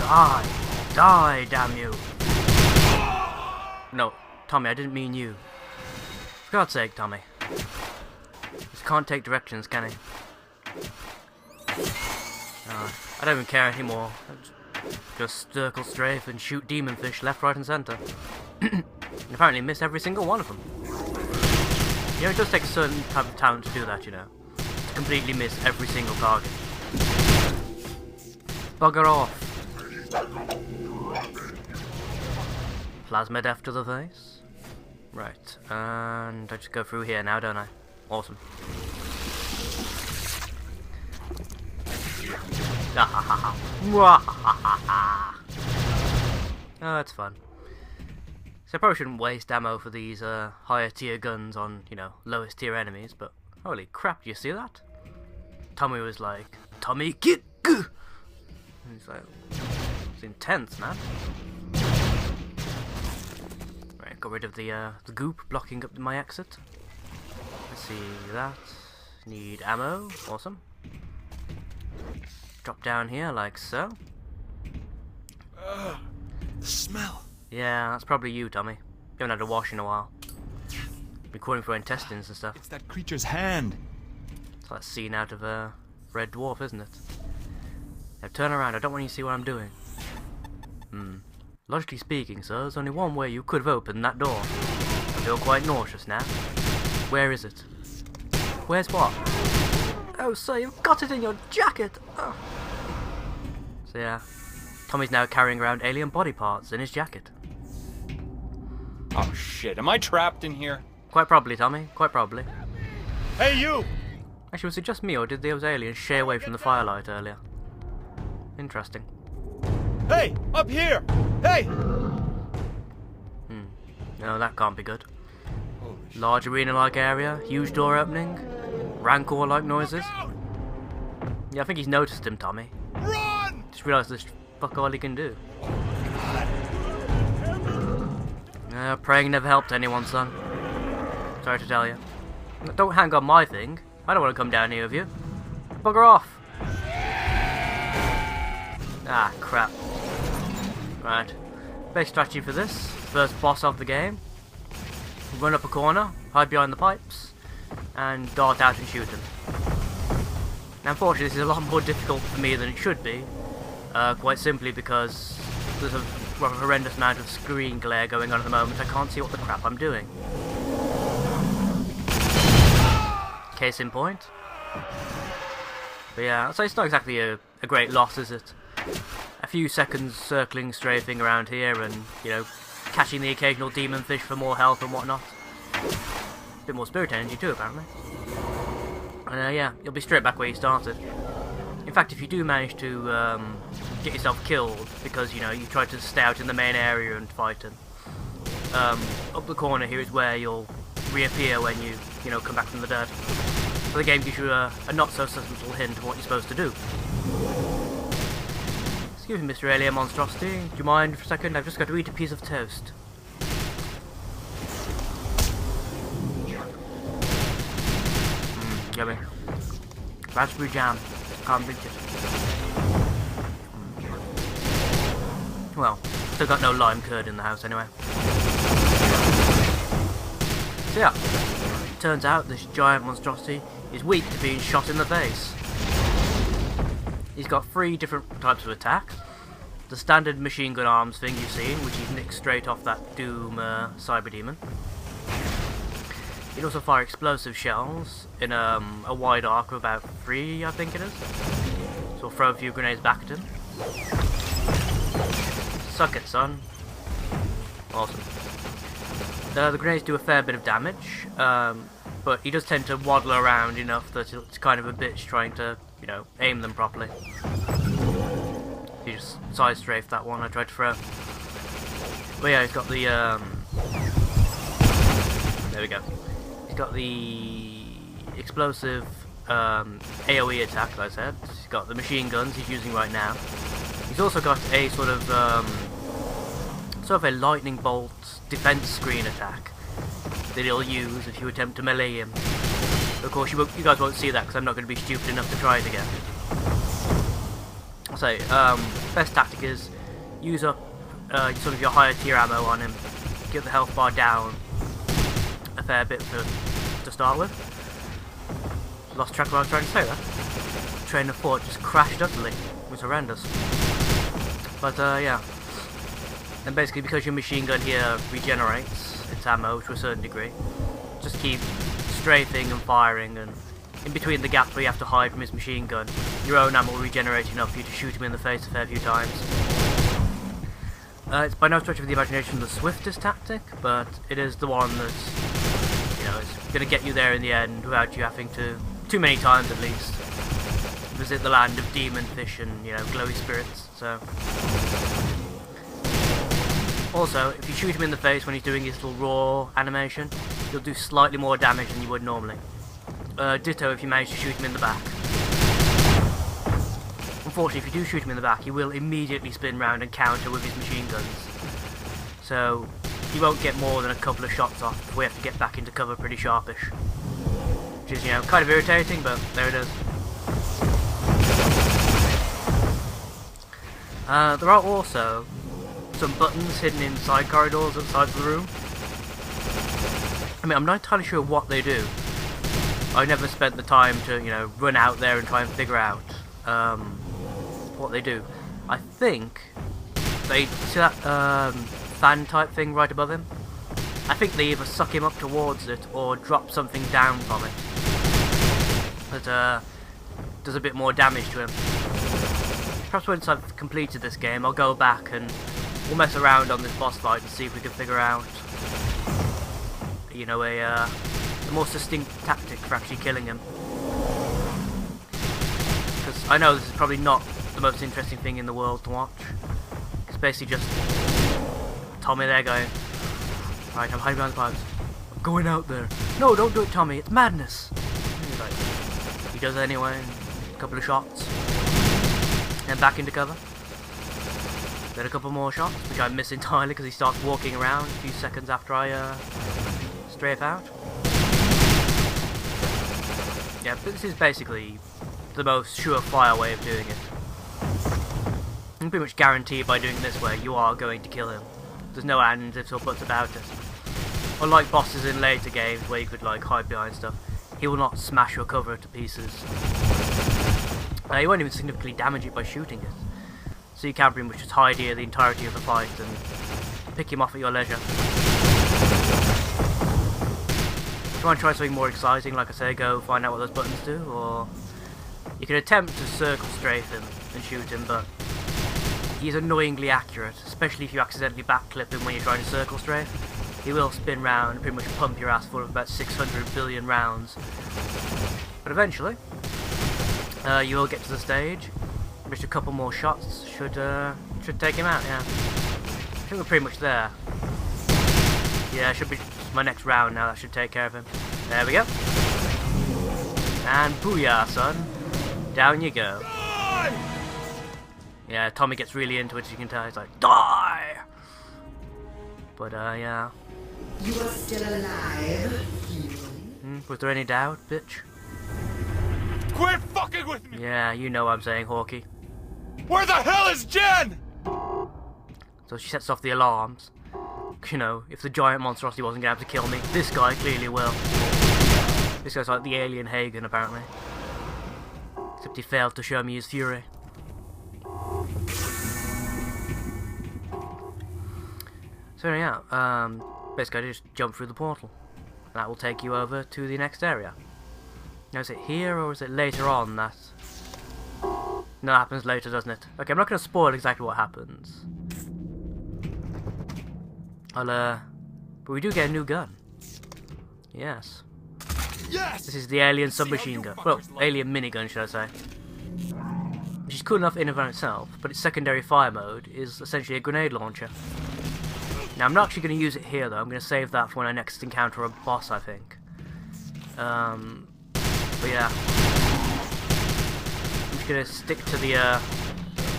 Die! Die, damn you! No, Tommy, I didn't mean you. For God's sake, Tommy. Just can't take directions, can he? I don't even care anymore. Just circle strafe and shoot demon fish left, right and centre. And apparently miss every single one of them. You know, it does take a certain type of talent to do that, you know. To completely miss every single target. Bugger off. Plasma death to the face. Right, and I just go through here now, don't I? Awesome. Oh, that's fun. So I probably shouldn't waste ammo for these higher tier guns on, you know, lowest tier enemies, but holy crap, do you see that? Tommy was like, Tommy, get good! And he's like, it's intense, man. Right, got rid of the goop blocking up my exit. Let's see that. Need ammo, awesome. Drop down here like so. The smell. Yeah, that's probably you, Tommy. You haven't had a wash in a while. Been calling for intestines and stuff. It's that creature's hand. It's like that scene out of Red Dwarf, isn't it? Now turn around, I don't want you to see what I'm doing. Logically speaking, sir, there's only one way you could have opened that door. I feel quite nauseous now. Where is it? Where's what? Oh, sir, you've got it in your jacket! Oh. So yeah, Tommy's now carrying around alien body parts in his jacket. Oh shit, am I trapped in here? Quite probably, Tommy, quite probably. Hey you! Actually, was it just me, or did those aliens shy away from the firelight earlier? Interesting. Hey! Up here! Hey! No, that can't be good. Large arena-like area, huge door opening, rancor-like noises. Yeah, I think he's noticed him, Tommy. Run! Just realised this fuck all he can do. Praying never helped anyone, son. Sorry to tell you. Don't hang on my thing. I don't want to come down here with you. Bugger off! Ah, crap. Right. Basic strategy for this. First boss of the game. Run up a corner, hide behind the pipes, and dart out and shoot him. Now, unfortunately, this is a lot more difficult for me than it should be. Quite simply because there's a rather horrendous amount of screen glare going on at the moment. I can't see what the crap I'm doing. Case in point. But yeah, so it's not exactly a great loss, is it? A few seconds circling, strafing around here and, you know, catching the occasional demon fish for more health and whatnot. A bit more spirit energy too, apparently. And yeah, you'll be straight back where you started. In fact, if you do manage to get yourself killed because, you know, you tried to stay out in the main area and fight him, up the corner here is where you'll reappear when you know, come back from the dead. So the game gives you a not-so-subtle hint of what you're supposed to do. Excuse me, Mr. Alien Monstrosity, do you mind for a second? I've just got to eat a piece of toast. Yummy. Raspberry jam. Can't beat it. Well, still got no lime curd in the house anyway. So yeah, turns out this giant monstrosity is weak to being shot in the face. He's got 3 different types of attack. The standard machine gun arms thing you've seen, which he's nicked straight off that Doom Cyber Demon. He can also fire explosive shells in a wide arc of about 3, I think it is. So we'll throw a few grenades back at him. Suck it, son. Awesome. The grenades do a fair bit of damage, but he does tend to waddle around enough that it's kind of a bitch trying to, you know, aim them properly. You just side strafe that one I tried to throw. But yeah, he's got the there we go. He's got the explosive AoE attack, like I said. He's got the machine guns he's using right now. He's also got a sort of a lightning bolt defense screen attack that he'll use if you attempt to melee him. Of course, you guys won't see that because I'm not going to be stupid enough to try it again. So, best tactic is use up sort of your higher tier ammo on him, get the health bar down a fair bit to start with. Lost track of what I was trying to say there. Train of thought just crashed utterly. It was horrendous. But yeah. And basically because your machine gun here regenerates its ammo to a certain degree, just keep strafing and firing, and in between the gaps where you have to hide from his machine gun, your own ammo will regenerate enough for you to shoot him in the face a fair few times. It's by no stretch of the imagination the swiftest tactic, but it is the one that's, you know, it's going to get you there in the end without you having to, too many times at least, visit the land of demon fish and, you know, glowy spirits. So, also, if you shoot him in the face when he's doing his little raw animation, you'll do slightly more damage than you would normally. Ditto if you manage to shoot him in the back. Unfortunately, if you do shoot him in the back, he will immediately spin round and counter with his machine guns. So, you won't get more than a couple of shots off before we have to get back into cover pretty sharpish. Which is, you know, kind of irritating, but there it is. There are also some buttons hidden in side corridors at the sides of the room. I mean, I'm not entirely sure what they do. I never spent the time to, you know, run out there and try and figure out what they do. I think they see that fan type thing right above him. I think they either suck him up towards it or drop something down from it that does a bit more damage to him. Perhaps once I've completed this game, I'll go back and we'll mess around on this boss fight and see if we can figure out, you know, a more succinct tactic for actually killing him. Because I know this is probably not the most interesting thing in the world to watch. It's basically just Tommy there going, right, I'm hiding behind the pipes. I'm going out there. No, don't do it, Tommy. It's madness. And he's like, he does it anyway. A couple of shots. Then back into cover. Then a couple more shots, which I miss entirely because he starts walking around a few seconds after I strafe out. Yeah, but this is basically the most surefire way of doing it. And pretty much guaranteed by doing it this way, you are going to kill him. There's no ands, ifs or buts about it. Unlike bosses in later games where you could like hide behind stuff, he will not smash your cover to pieces. You won't even significantly damage it by shooting it. So you can pretty much just hide here the entirety of the fight and pick him off at your leisure. If you want to try something more exciting, like I say, go find out what those buttons do, or you can attempt to circle strafe him and shoot him, but he's annoyingly accurate, especially if you accidentally backclip him when you're trying to circle strafe. He will spin round and pretty much pump your ass full of about 600 billion rounds. But eventually, you will get to the stage. Just a couple more shots should take him out. Yeah, I think we're pretty much there. Yeah, it should be my next round now. That should take care of him. There we go. And booyah, son. Down you go. Yeah, Tommy gets really into it, as you can tell. He's like, die! But, yeah. You are still alive. Was there any doubt, bitch? Quit fucking with me! Yeah, you know what I'm saying, Hawkeye. Where the hell is Jen? So she sets off the alarms. You know, if the giant monstrosity wasn't going to have to kill me, this guy clearly will. This guy's like the alien Hagen, apparently. Except he failed to show me his fury. So yeah, basically I just jump through the portal. That will take you over to the next area. Now is it here or is it later on that... No, it happens later, doesn't it? Okay, I'm not going to spoil exactly what happens. But we do get a new gun. Yes. Yes! This is the alien submachine gun. Well, alien minigun, should I say. Which is cool enough in and of itself, but its secondary fire mode is essentially a grenade launcher. Now, I'm not actually going to use it here, though. I'm going to save that for when I next encounter a boss, I think. But yeah. I'm just going to stick to the,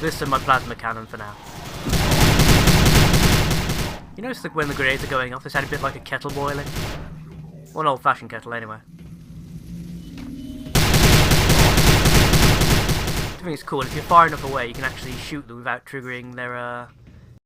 this and my plasma cannon for now. You notice that when the grenades are going off, they sound a bit like a kettle boiling? Or an old-fashioned kettle, anyway. think it's cool. If you're far enough away, you can actually shoot them without triggering their